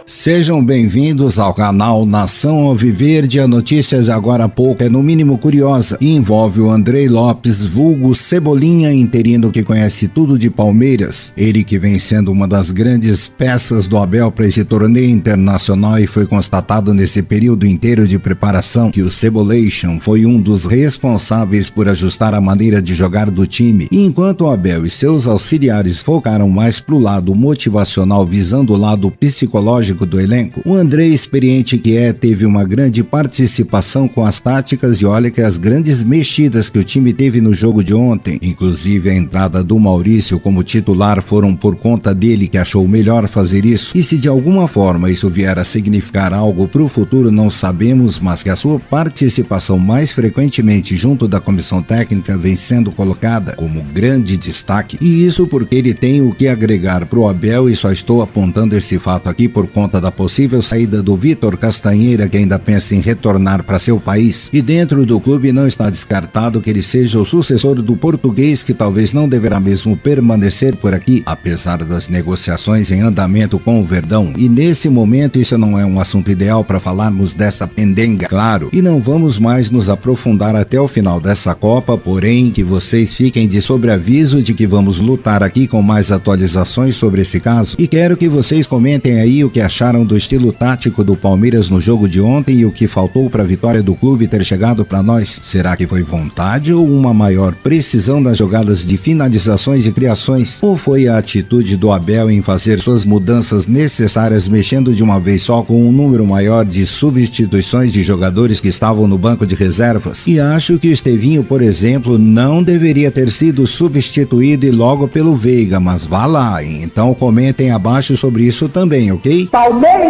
Sejam bem-vindos ao canal Nação Alviverde. A notícia de agora há pouco é no mínimo curiosa e envolve o Andrei Lopes, vulgo Cebolinha, interino que conhece tudo de Palmeiras. Ele que vem sendo uma das grandes peças do Abel para esse torneio internacional, e foi constatado nesse período inteiro de preparação que o Cebolation foi um dos responsáveis por ajustar a maneira de jogar do time. E enquanto o Abel e seus auxiliares focaram mais pro lado motivacional, visando o lado psicológico do elenco, o Andrei, experiente que é, teve uma grande participação com as táticas, e olha que as grandes mexidas que o time teve no jogo de ontem, inclusive a entrada do Maurício como titular, foram por conta dele, que achou melhor fazer isso. E se de alguma forma isso vier a significar algo para o futuro, não sabemos, mas que a sua participação mais frequentemente junto da comissão técnica vem sendo colocada como grande destaque, e isso porque ele tem o que agregar para o Abel. E só estou apontando esse fato aqui por conta da possível saída do Vitor Castanheira, que ainda pensa em retornar para seu país, e dentro do clube não está descartado que ele seja o sucessor do português, que talvez não deverá mesmo permanecer por aqui, apesar das negociações em andamento com o Verdão. E nesse momento isso não é um assunto ideal para falarmos dessa pendenga, claro, e não vamos mais nos aprofundar até o final dessa Copa, porém que vocês fiquem de sobreaviso de que vamos lutar aqui com mais atualizações sobre esse caso, e quero que vocês comentem aí o que acharam do estilo tático do Palmeiras no jogo de ontem e o que faltou para a vitória do clube ter chegado para nós. Será que foi vontade ou uma maior precisão das jogadas de finalizações e criações? Ou foi a atitude do Abel em fazer suas mudanças necessárias, mexendo de uma vez só com um número maior de substituições de jogadores que estavam no banco de reservas? E acho que o Estevinho, por exemplo, não deveria ter sido substituído e logo pelo Veiga, mas vá lá, então comentem abaixo sobre isso também, ok? Palmeiras!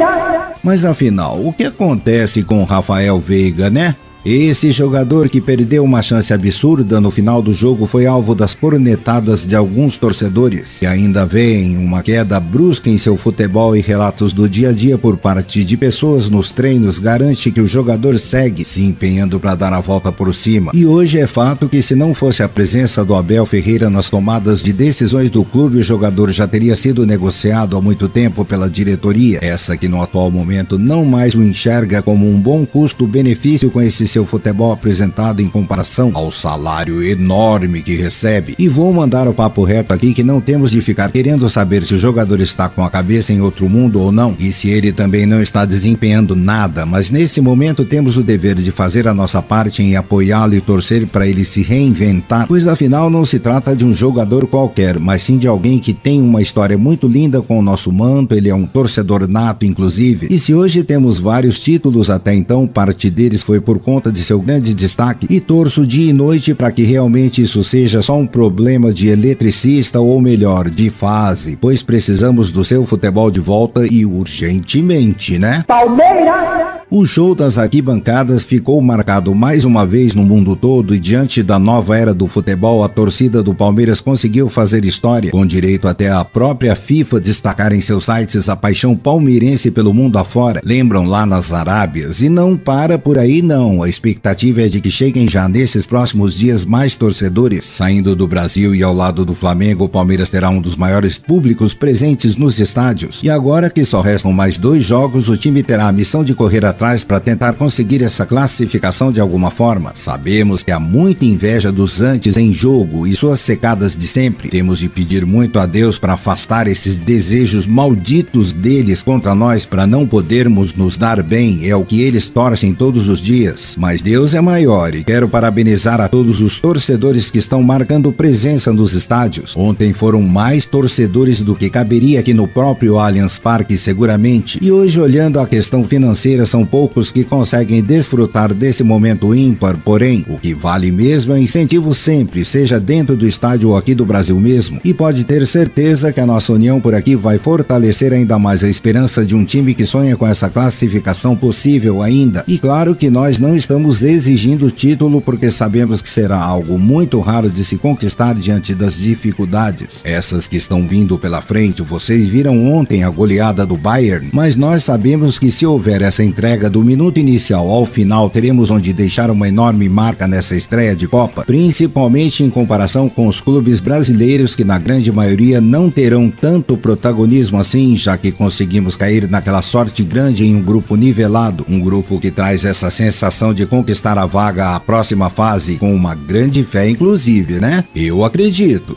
Mas afinal, o que acontece com o Rafael Veiga, né? Esse jogador que perdeu uma chance absurda no final do jogo foi alvo das cornetadas de alguns torcedores, que ainda veem uma queda brusca em seu futebol, e relatos do dia a dia por parte de pessoas nos treinos garante que o jogador segue se empenhando para dar a volta por cima. E hoje é fato que, se não fosse a presença do Abel Ferreira nas tomadas de decisões do clube, o jogador já teria sido negociado há muito tempo pela diretoria, essa que no atual momento não mais o enxerga como um bom custo-benefício com esse seu futebol apresentado em comparação ao salário enorme que recebe. E vou mandar o papo reto aqui, que não temos de ficar querendo saber se o jogador está com a cabeça em outro mundo ou não, e se ele também não está desempenhando nada, mas nesse momento temos o dever de fazer a nossa parte em apoiá-lo e torcer para ele se reinventar, pois afinal não se trata de um jogador qualquer, mas sim de alguém que tem uma história muito linda com o nosso manto. Ele é um torcedor nato, inclusive, e se hoje temos vários títulos até então, parte deles foi por conta de seu grande destaque, e torço dia e noite para que realmente isso seja só um problema de eletricista, ou melhor, de fase, pois precisamos do seu futebol de volta, e urgentemente, né? Palmeiras! O show das arquibancadas ficou marcado mais uma vez no mundo todo, e diante da nova era do futebol, a torcida do Palmeiras conseguiu fazer história, com direito até a própria FIFA destacar em seus sites a paixão palmeirense pelo mundo afora. Lembram lá nas Arábias? E não para por aí não, a expectativa é de que cheguem já nesses próximos dias mais torcedores. Saindo do Brasil e ao lado do Flamengo, o Palmeiras terá um dos maiores públicos presentes nos estádios. E agora que só restam mais 2 jogos, o time terá a missão de correr atrás para tentar conseguir essa classificação de alguma forma. Sabemos que há muita inveja dos antes em jogo e suas secadas de sempre. Temos de pedir muito a Deus para afastar esses desejos malditos deles contra nós, para não podermos nos dar bem. É o que eles torcem todos os dias. Mas Deus é maior, e quero parabenizar a todos os torcedores que estão marcando presença nos estádios. Ontem foram mais torcedores do que caberia aqui no próprio Allianz Parque, seguramente. E hoje, olhando a questão financeira, são poucos que conseguem desfrutar desse momento ímpar, porém, o que vale mesmo é incentivo sempre, seja dentro do estádio ou aqui do Brasil mesmo. E pode ter certeza que a nossa união por aqui vai fortalecer ainda mais a esperança de um time que sonha com essa classificação possível ainda. E claro que nós não estamos exigindo o título, porque sabemos que será algo muito raro de se conquistar diante das dificuldades, essas que estão vindo pela frente. Vocês viram ontem a goleada do Bayern, mas nós sabemos que se houver essa entrega entrega do minuto inicial ao final teremos onde deixar uma enorme marca nessa estreia de Copa, principalmente em comparação com os clubes brasileiros que na grande maioria não terão tanto protagonismo assim, já que conseguimos cair naquela sorte grande em um grupo nivelado, um grupo que traz essa sensação de conquistar a vaga à próxima fase com uma grande fé inclusive, né? Eu acredito.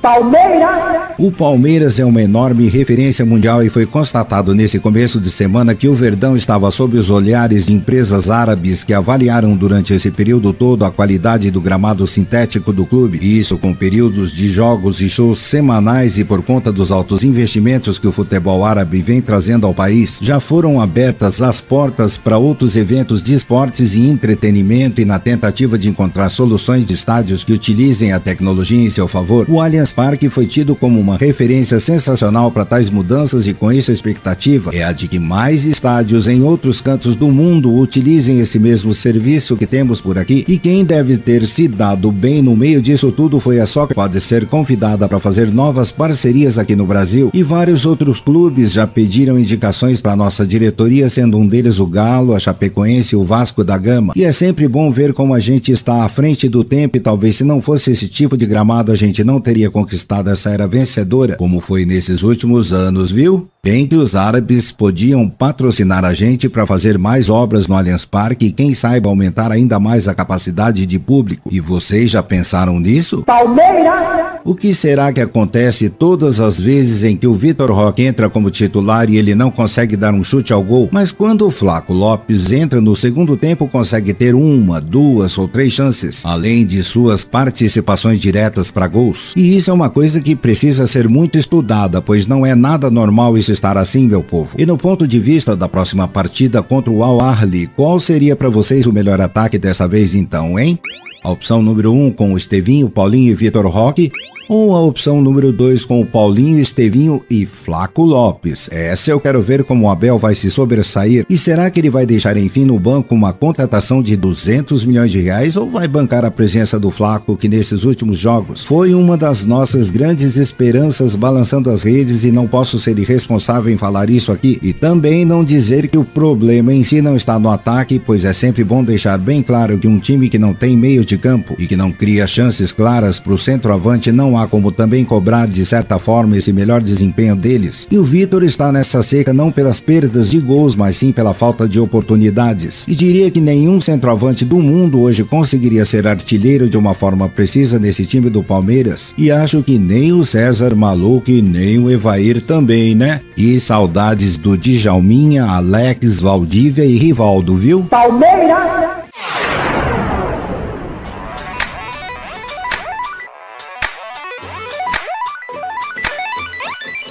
O Palmeiras é uma enorme referência mundial e foi constatado nesse começo de semana que o Verdão estava sob os olhares de empresas árabes que avaliaram durante esse período todo a qualidade do gramado sintético do clube, isso com períodos de jogos e shows semanais, e por conta dos altos investimentos que o futebol árabe vem trazendo ao país, já foram abertas as portas para outros eventos de esportes e entretenimento, e na tentativa de encontrar soluções de estádios que utilizem a tecnologia em seu favor, o Allianz Parque foi tido como uma referência sensacional para tais mudanças, e com isso a expectativa é a de que mais estádios em outros cantos do mundo utilizem esse mesmo serviço que temos por aqui. E quem deve ter se dado bem no meio disso tudo foi a Soccer, que pode ser convidada para fazer novas parcerias aqui no Brasil, e vários outros clubes já pediram indicações para nossa diretoria, sendo um deles o Galo, a Chapecoense e o Vasco da Gama. E é sempre bom ver como a gente está à frente do tempo, e talvez se não fosse esse tipo de gramado a gente não teria conquistado essa era vencedora como foi nesses últimos anos, viu? Bem que os árabes podiam patrocinar a gente para fazer mais obras no Allianz Parque e quem sabe aumentar ainda mais a capacidade de público. E vocês já pensaram nisso? Palmeiras! O que será que acontece todas as vezes em que o Vitor Roque entra como titular e ele não consegue dar um chute ao gol, mas quando o Flaco Lopes entra no segundo tempo consegue ter 1, 2 ou 3 chances, além de suas participações diretas para gols? E isso é uma coisa que precisa ser muito estudada, pois não é nada normal isso estar assim, meu povo. E no ponto de vista da próxima partida contra o Al Ahly, qual seria para vocês o melhor ataque dessa vez então, hein? A opção número 1 com o Estevinho, Paulinho e Vitor Roque, ou a opção número 2 com o Paulinho, Estevinho e Flaco Lopes? Essa eu quero ver como o Abel vai se sobressair. E será que ele vai deixar enfim no banco uma contratação de 200 milhões de reais, ou vai bancar a presença do Flaco, que nesses últimos jogos foi uma das nossas grandes esperanças balançando as redes? E não posso ser irresponsável em falar isso aqui e também não dizer que o problema em si não está no ataque, pois é sempre bom deixar bem claro que um time que não tem meio de campo e que não cria chances claras para o centroavante, não há como também cobrar de certa forma esse melhor desempenho deles. E o Vitor está nessa seca não pelas perdas de gols, mas sim pela falta de oportunidades. E diria que nenhum centroavante do mundo hoje conseguiria ser artilheiro de uma forma precisa nesse time do Palmeiras. E acho que nem o César Maluco e nem o Evair também, né? E saudades do Djalminha, Alex, Valdívia e Rivaldo, viu? Palmeiras!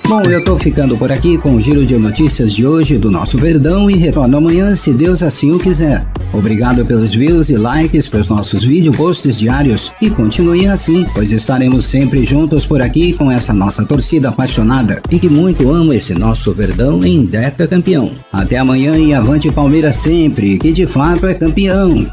Bom, eu tô ficando por aqui com o giro de notícias de hoje do nosso Verdão e retorno amanhã, se Deus assim o quiser. Obrigado pelos views e likes para os nossos vídeo posts diários e continuem assim, pois estaremos sempre juntos por aqui com essa nossa torcida apaixonada e que muito ama esse nosso Verdão em decacampeão. Até amanhã e avante Palmeiras sempre, que de fato é campeão.